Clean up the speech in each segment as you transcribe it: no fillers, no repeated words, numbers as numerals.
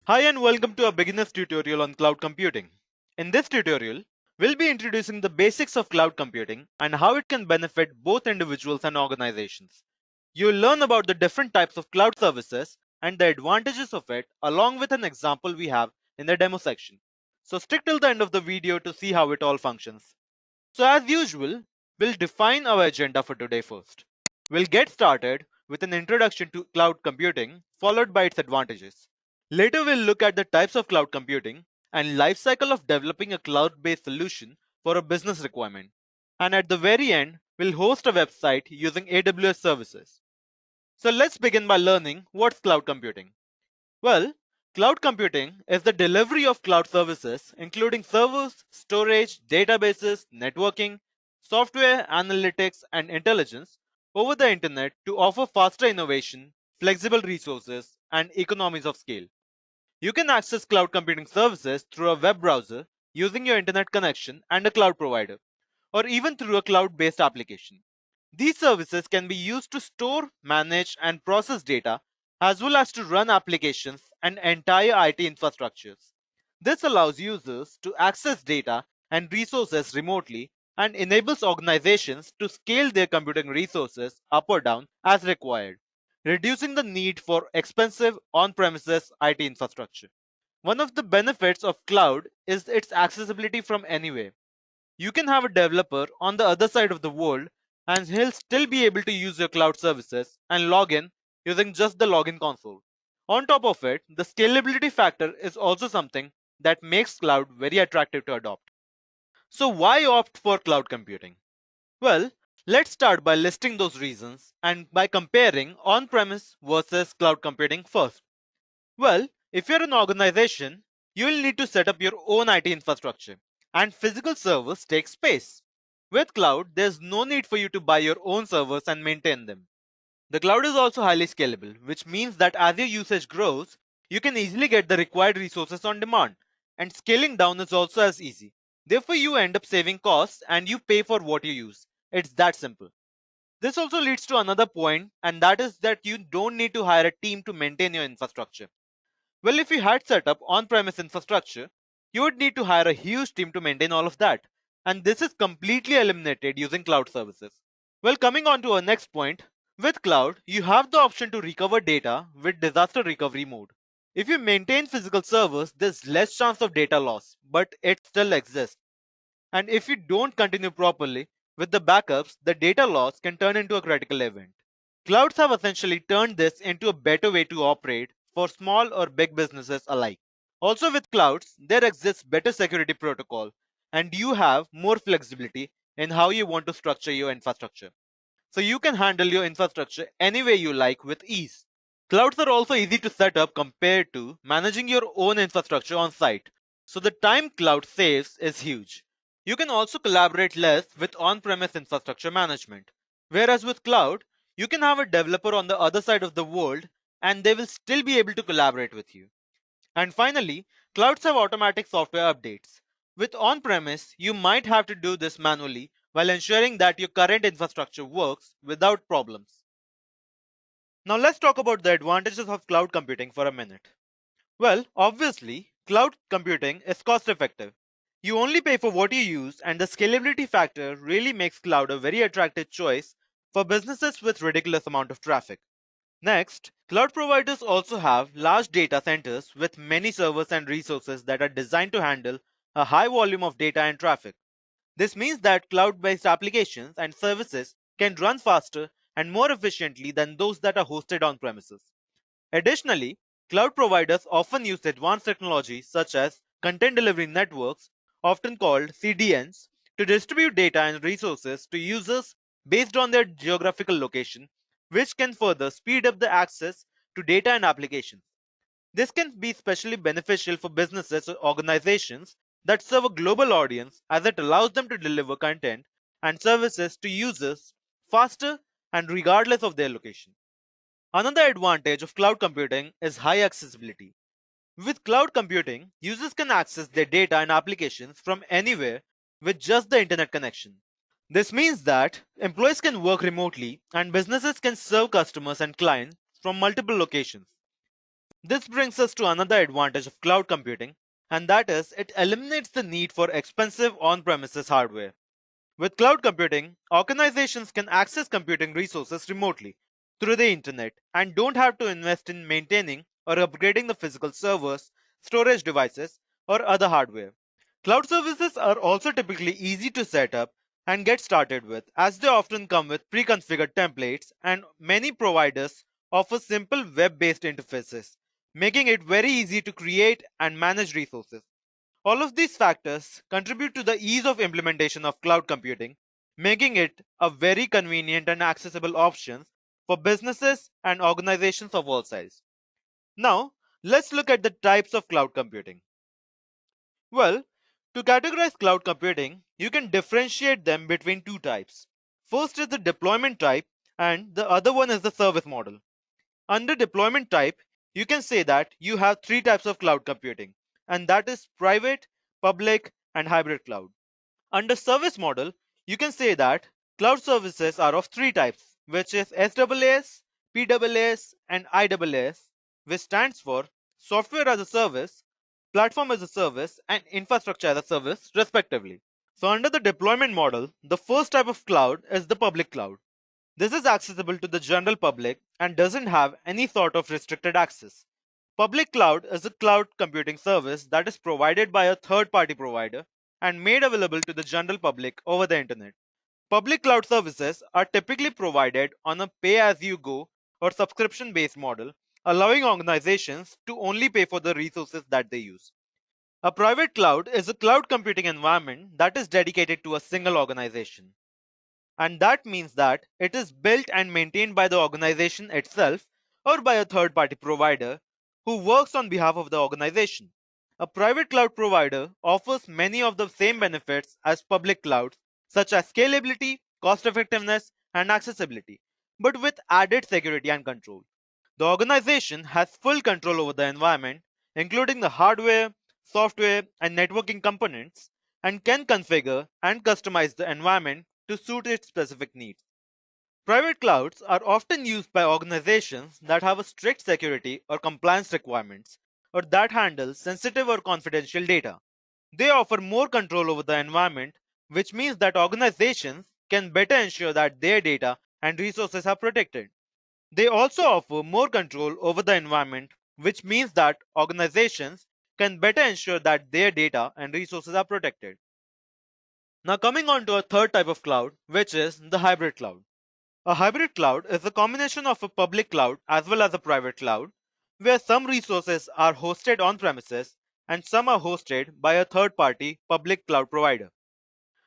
Hi and welcome to a beginner's tutorial on cloud computing. In this tutorial, we'll be introducing the basics of cloud computing and how it can benefit both individuals and organizations. You'll learn about the different types of cloud services and the advantages of it along with an example we have in the demo section. So stick till the end of the video to see how it all functions. So as usual, we'll define our agenda for today first. We'll get started with an introduction to cloud computing followed by its advantages. Later we'll look at the types of cloud computing and life cycle of developing a cloud-based solution for a business requirement. And at the very end, we'll host a website using AWS services. So let's begin by learning what's cloud computing. Well, cloud computing is the delivery of cloud services, including servers, storage, databases, networking, software, analytics, and intelligence over the internet to offer faster innovation, flexible resources, and economies of scale. You can access cloud computing services through a web browser using your internet connection and a cloud provider, or even through a cloud-based application. These services can be used to store, manage, and process data, as well as to run applications and entire IT infrastructures. This allows users to access data and resources remotely and enables organizations to scale their computing resources up or down as required, reducing the need for expensive on-premises IT infrastructure. One of the benefits of cloud is its accessibility from anywhere. You can have a developer on the other side of the world and he'll still be able to use your cloud services and log in using just the login console. On top of it, the scalability factor is also something that makes cloud very attractive to adopt. So why opt for cloud computing? Well, let's start by listing those reasons and by comparing on-premise versus cloud computing first. Well, if you're an organization, you will need to set up your own IT infrastructure, and physical servers take space. With cloud, there's no need for you to buy your own servers and maintain them. The cloud is also highly scalable, which means that as your usage grows, you can easily get the required resources on demand, and scaling down is also as easy. Therefore, you end up saving costs and you pay for what you use. It's that simple. This also leads to another point, and that is that you don't need to hire a team to maintain your infrastructure. Well, if you had set up on-premise infrastructure, you would need to hire a huge team to maintain all of that. And this is completely eliminated using cloud services. Well, coming on to our next point, with cloud, you have the option to recover data with disaster recovery mode. If you maintain physical servers, there's less chance of data loss, but it still exists. And if you don't continue properly with the backups, the data loss can turn into a critical event. Clouds have essentially turned this into a better way to operate for small or big businesses alike. Also with clouds, there exists better security protocol and you have more flexibility in how you want to structure your infrastructure. So you can handle your infrastructure any way you like with ease. Clouds are also easy to set up compared to managing your own infrastructure on site. So the time cloud saves is huge. You can also collaborate less with on-premise infrastructure management. Whereas with cloud, you can have a developer on the other side of the world and they will still be able to collaborate with you. And finally, clouds have automatic software updates. With on-premise, you might have to do this manually while ensuring that your current infrastructure works without problems. Now let's talk about the advantages of cloud computing for a minute. Well, obviously, cloud computing is cost effective. You only pay for what you use, and the scalability factor really makes cloud a very attractive choice for businesses with ridiculous amount of traffic. Next, cloud providers also have large data centers with many servers and resources that are designed to handle a high volume of data and traffic. This means that cloud-based applications and services can run faster and more efficiently than those that are hosted on premises. Additionally, cloud providers often use advanced technologies such as content delivery networks, often called CDNs, to distribute data and resources to users based on their geographical location, which can further speed up the access to data and applications. This can be especially beneficial for businesses or organizations that serve a global audience as it allows them to deliver content and services to users faster and regardless of their location. Another advantage of cloud computing is high accessibility. With cloud computing, users can access their data and applications from anywhere with just the internet connection. This means that employees can work remotely and businesses can serve customers and clients from multiple locations. This brings us to another advantage of cloud computing, and that is it eliminates the need for expensive on-premises hardware. With cloud computing, organizations can access computing resources remotely through the internet and don't have to invest in maintaining or upgrading the physical servers, storage devices, or other hardware. Cloud services are also typically easy to set up and get started with, as they often come with pre-configured templates, and many providers offer simple web-based interfaces, making it very easy to create and manage resources. All of these factors contribute to the ease of implementation of cloud computing, making it a very convenient and accessible option for businesses and organizations of all sizes. Now, let's look at the types of cloud computing. Well, to categorize cloud computing, you can differentiate them between two types. First is the deployment type, and the other one is the service model. Under deployment type, you can say that you have three types of cloud computing, and that is private, public, and hybrid cloud. Under service model, you can say that cloud services are of three types, which is SaaS, PaaS, and IaaS, which stands for software as a service, platform as a service, and infrastructure as a service, respectively. So, under the deployment model, the first type of cloud is the public cloud. This is accessible to the general public and doesn't have any sort of restricted access. Public cloud is a cloud computing service that is provided by a third party provider and made available to the general public over the internet. Public cloud services are typically provided on a pay as you go or subscription based model, allowing organizations to only pay for the resources that they use. A private cloud is a cloud computing environment that is dedicated to a single organization. And that means that it is built and maintained by the organization itself or by a third party provider who works on behalf of the organization. A private cloud provider offers many of the same benefits as public clouds, such as scalability, cost effectiveness, and accessibility, but with added security and control. The organization has full control over the environment, including the hardware, software, and networking components, and can configure and customize the environment to suit its specific needs. Private clouds are often used by organizations that have a strict security or compliance requirements or that handle sensitive or confidential data. They offer more control over the environment, which means that organizations can better ensure that their data and resources are protected. They also offer more control over the environment, which means that organizations can better ensure that their data and resources are protected. Now, coming on to a third type of cloud, which is the hybrid cloud. A hybrid cloud is a combination of a public cloud as well as a private cloud, where some resources are hosted on premises and some are hosted by a third party public cloud provider.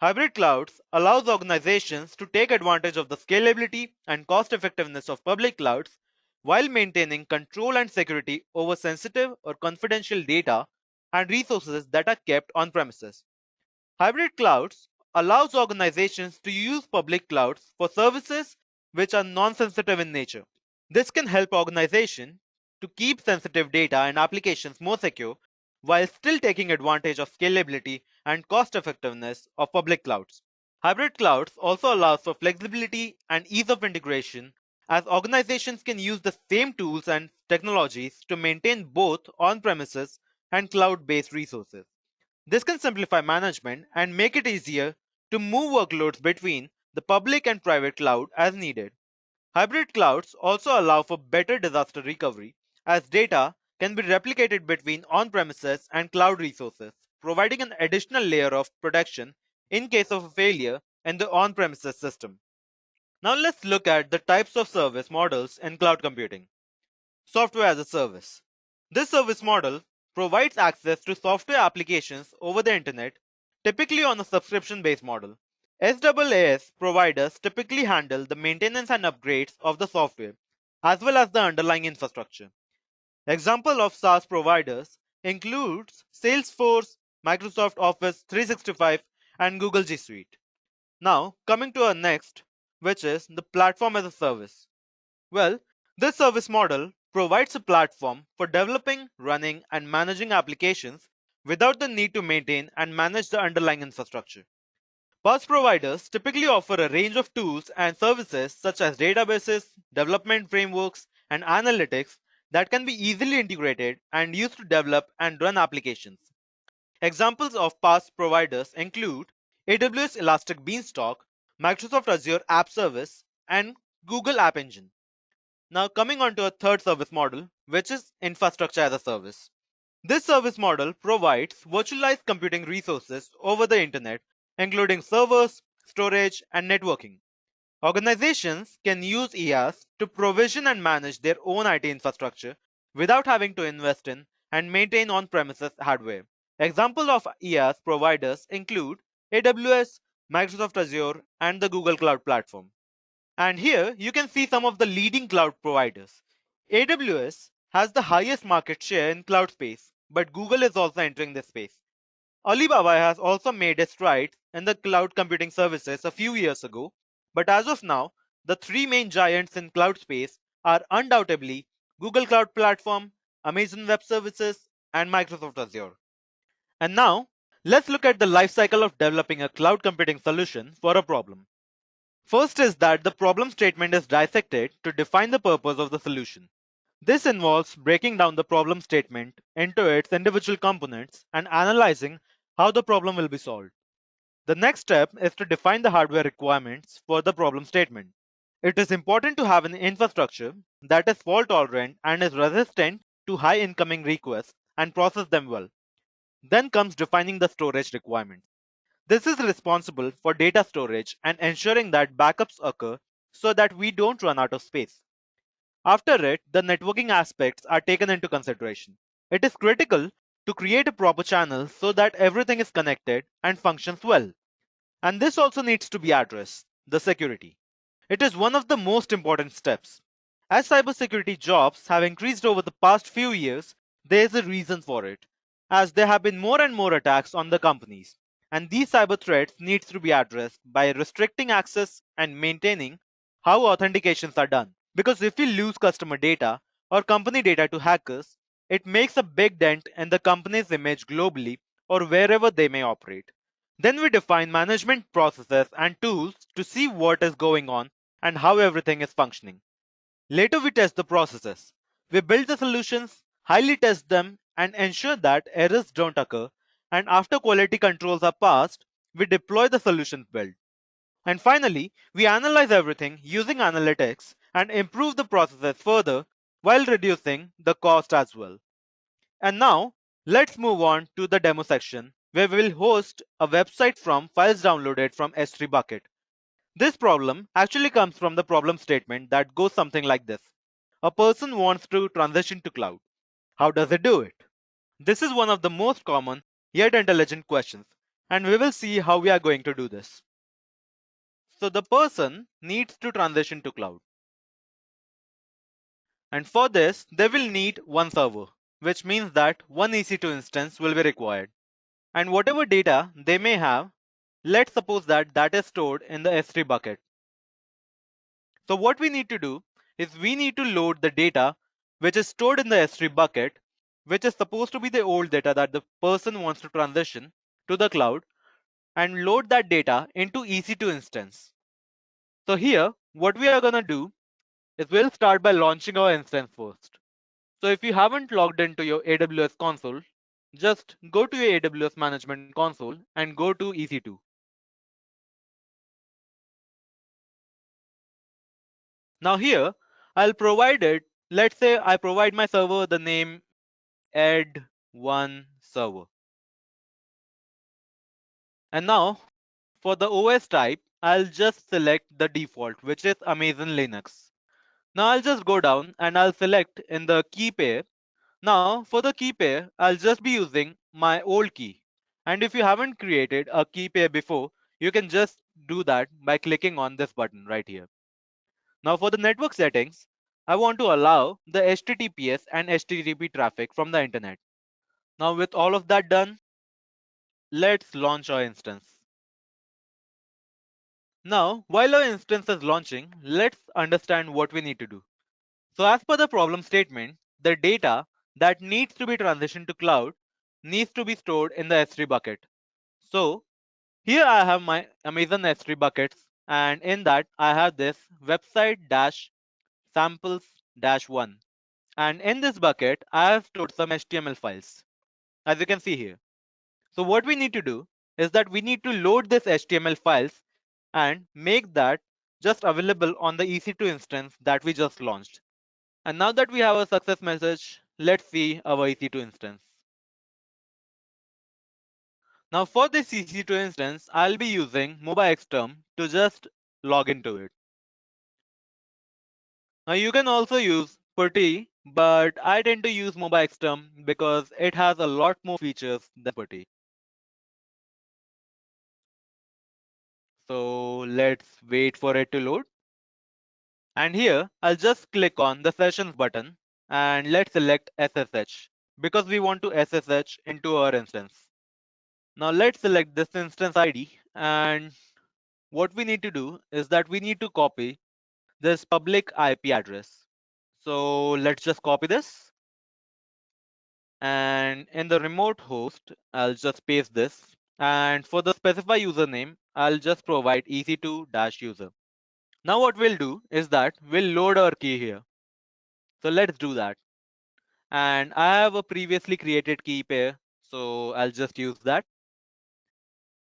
Hybrid clouds allows organizations to take advantage of the scalability and cost effectiveness of public clouds while maintaining control and security over sensitive or confidential data and resources that are kept on premises. Hybrid clouds allows organizations to use public clouds for services which are non-sensitive in nature. This can help organizations to keep sensitive data and applications more secure while still taking advantage of scalability and cost effectiveness of public clouds. Hybrid clouds also allows for flexibility and ease of integration, as organizations can use the same tools and technologies to maintain both on-premises and cloud-based resources. This can simplify management and make it easier to move workloads between the public and private cloud as needed. Hybrid clouds also allow for better disaster recovery, as data can be replicated between on-premises and cloud resources, providing an additional layer of protection in case of a failure in the on-premises system. Now let's look at the types of service models in cloud computing. Software as a service. This service model provides access to software applications over the internet, typically on a subscription-based model. SaaS providers typically handle the maintenance and upgrades of the software, as well as the underlying infrastructure. Example of SaaS providers includes Salesforce, Microsoft Office 365, and Google G Suite. Now, coming to our next, which is the platform as a service. Well, this service model provides a platform for developing, running, and managing applications without the need to maintain and manage the underlying infrastructure. PaaS providers typically offer a range of tools and services such as databases, development frameworks, and analytics that can be easily integrated and used to develop and run applications. Examples of past providers include AWS Elastic Beanstalk, Microsoft Azure App Service, and Google App Engine. Now coming on to a third service model, which is infrastructure as a service. This service model provides virtualized computing resources over the internet, including servers, storage, and networking. Organizations can use IaaS to provision and manage their own IT infrastructure without having to invest in and maintain on-premises hardware. Examples of IaaS providers include AWS, Microsoft Azure, and the Google Cloud Platform. And here you can see some of the leading cloud providers. AWS has the highest market share in cloud space, but Google is also entering this space. Alibaba has also made a stride in the cloud computing services a few years ago, but as of now, the three main giants in cloud space are undoubtedly Google Cloud Platform, Amazon Web Services, and Microsoft Azure. And now, let's look at the life cycle of developing a cloud computing solution for a problem. First is that the problem statement is dissected to define the purpose of the solution. This involves breaking down the problem statement into its individual components and analyzing how the problem will be solved. The next step is to define the hardware requirements for the problem statement. It is important to have an infrastructure that is fault tolerant and is resistant to high incoming requests and process them well. Then comes defining the storage requirements. This is responsible for data storage and ensuring that backups occur so that we don't run out of space. After it, the networking aspects are taken into consideration. It is critical to create a proper channel so that everything is connected and functions well. And this also needs to be addressed, the security. It is one of the most important steps. As cybersecurity jobs have increased over the past few years, there is a reason for it, as there have been more and more attacks on the companies. And these cyber threats needs to be addressed by restricting access and maintaining how authentications are done. Because if we lose customer data or company data to hackers, it makes a big dent in the company's image globally or wherever they may operate. Then we define management processes and tools to see what is going on and how everything is functioning. Later we test the processes. We build the solutions, highly test them, and ensure that errors don't occur. And after quality controls are passed, we deploy the solutions built. And finally, we analyze everything using analytics and improve the processes further while reducing the cost as well. And now, let's move on to the demo section where we will host a website from files downloaded from S3 bucket. This problem actually comes from the problem statement that goes something like this. A person wants to transition to cloud. How does it do it? This is one of the most common yet intelligent questions, and we will see how we are going to do this. So the person needs to transition to cloud. And for this, they will need one server, which means that one EC2 instance will be required. And whatever data they may have, let's suppose that that is stored in the S3 bucket. So what we need to do is we need to load the data which is stored in the S3 bucket, which is supposed to be the old data that the person wants to transition to the cloud, and load that data into EC2 instance. So here, what we are gonna do is we'll start by launching our instance first. So if you haven't logged into your AWS console, just go to your AWS management console and go to EC2. Now here, I'll provide it, let's say I provide my server the name ed1 server. And now for the OS type, I'll just select the default, which is Amazon Linux. Now I'll just go down and I'll select in the key pair. Now for the key pair, I'll just be using my old key. And if you haven't created a key pair before, you can just do that by clicking on this button right here. Now for the network settings, I want to allow the HTTPS and HTTP traffic from the internet. Now with all of that done, let's launch our instance. Now, while our instance is launching, let's understand what we need to do. So as per the problem statement, the data that needs to be transitioned to cloud needs to be stored in the S3 bucket. So here I have my Amazon S3 buckets, and in that I have this website dash samples dash one. And in this bucket, I have stored some HTML files, as you can see here. So what we need to do is that we need to load this HTML files and make that just available on the EC2 instance that we just launched. And now that we have a success message, let's see our EC2 instance. Now for this EC2 instance, I'll be using 𝐓𝐫𝐸𝐿 to just log into it. Now you can also use PuTTY, but I tend to use 𝐓𝐵𝐸𝐿 because it has a lot more features than PuTTY. So let's wait for it to load. And here I'll just click on the sessions button and let's select SSH because we want to SSH into our instance. Now let's select this instance ID, and what we need to do is that we need to copy this public IP address. So let's just copy this, and in the remote host I'll just paste this, and for the specify username I'll just provide ec2-user. Now what we'll do is that we'll load our key here. So let's do that. And I have a previously created key pair, so I'll just use that.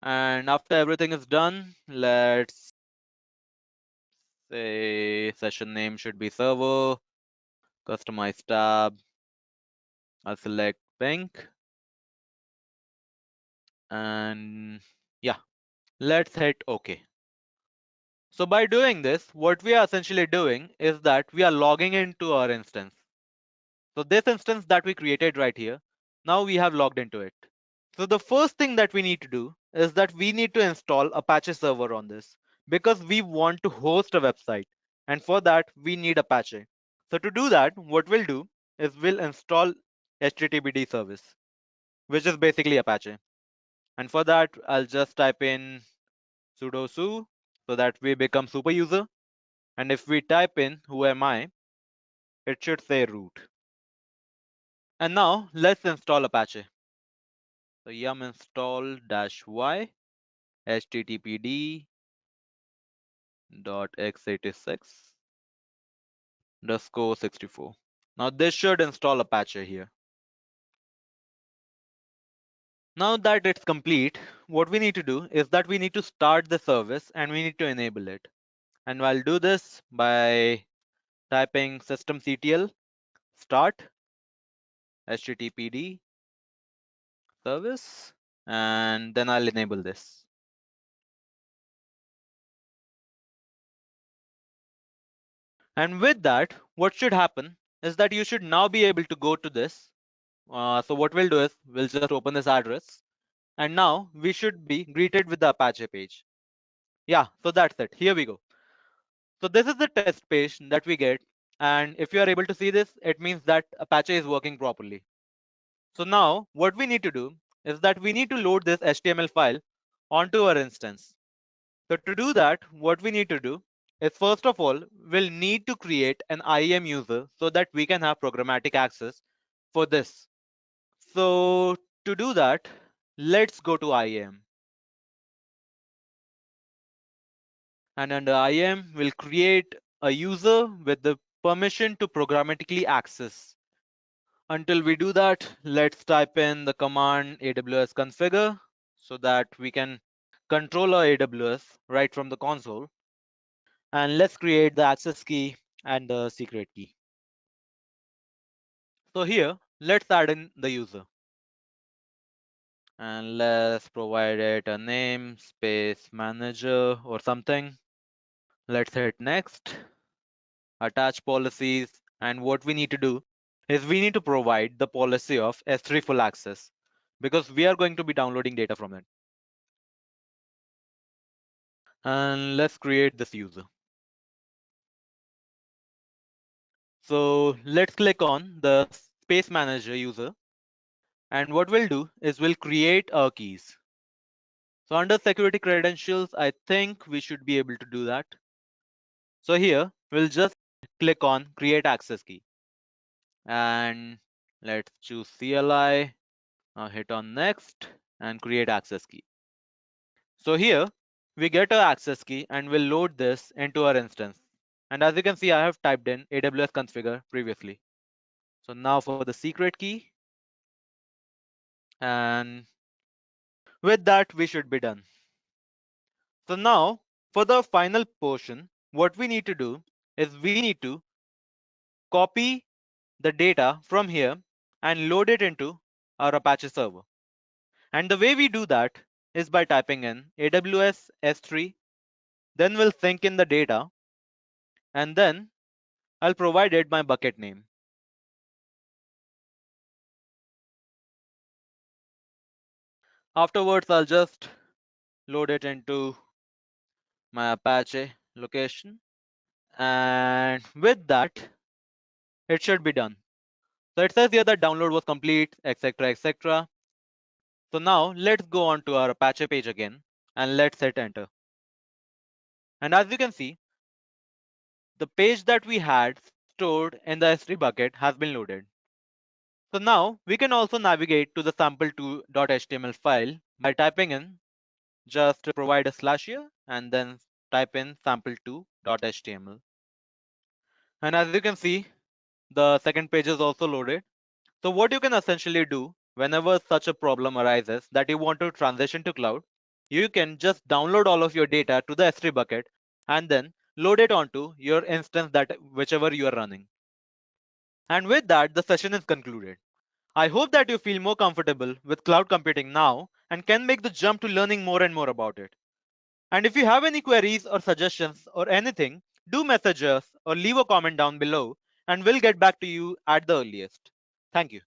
And after everything is done, let's say session name should be server, customize tab. I'll select pink, and yeah, let's hit OK. So by doing this, what we are essentially doing is that we are logging into our instance. So this instance that we created right here, now we have logged into it. So the first thing that we need to do is that we need to install Apache server on this because we want to host a website, and for that we need Apache. So to do that, what we'll do is we'll install HTTPD service, which is basically Apache. And for that, I'll just type in sudo su so that we become super user. And if we type in who am I, it should say root. And now let's install Apache. So yum install -y httpd .x86 _64. Now this should install Apache here. Now that it's complete, what we need to do is that we need to start the service and we need to enable it. And I'll do this by typing systemctl start httpd service, and then I'll enable this. And with that, what should happen is that you should now be able to go to this. So what we'll do is we'll just open this address, and now we should be greeted with the Apache page. Yeah, so that's it. Here we go. So this is the test page that we get. And if you are able to see this, it means that Apache is working properly. So now what we need to do is that we need to load this HTML file onto our instance. So to do that, what we need to do is first of all, we'll need to create an IAM user so that we can have programmatic access for this. So to do that, let's go to IAM. And under IAM, we'll create a user with the permission to programmatically access. Until we do that, let's type in the command AWS configure so that we can control our AWS right from the console. And let's create the access key and the secret key. So here, let's add in the user. And let's provide it a name, space manager or something. Let's hit next. Attach policies, and what we need to do is we need to provide the policy of S3 full access because we are going to be downloading data from it. And let's create this user. So let's click on the space manager user, and what we'll do is we'll create our keys. So under security credentials, I think we should be able to do that. So here we'll just click on create access key, and let's choose CLI. Now hit on next and create access key. So here we get our access key and we'll load this into our instance. And as you can see, I have typed in AWS configure previously. So now for the secret key, and with that we should be done. So now for the final portion, what we need to do is we need to copy the data from here and load it into our Apache server. And the way we do that is by typing in AWS S3, then we'll sync in the data, and then I'll provide it my bucket name. Afterwards, I'll just load it into my Apache location, and with that, it should be done. So it says here that download was complete, etc., etc. So now let's go on to our Apache page again, and let's hit enter. And as you can see, the page that we had stored in the S3 bucket has been loaded. So now we can also navigate to the sample2.html file by typing in, just provide a slash here and then type in sample2.html. And as you can see, the second page is also loaded. So what you can essentially do whenever such a problem arises that you want to transition to cloud, you can just download all of your data to the S3 bucket and then load it onto your instance that whichever you are running. And with that, the session is concluded. I hope that you feel more comfortable with cloud computing now and can make the jump to learning more and more about it. And if you have any queries or suggestions or anything, do message us or leave a comment down below and we'll get back to you at the earliest. Thank you.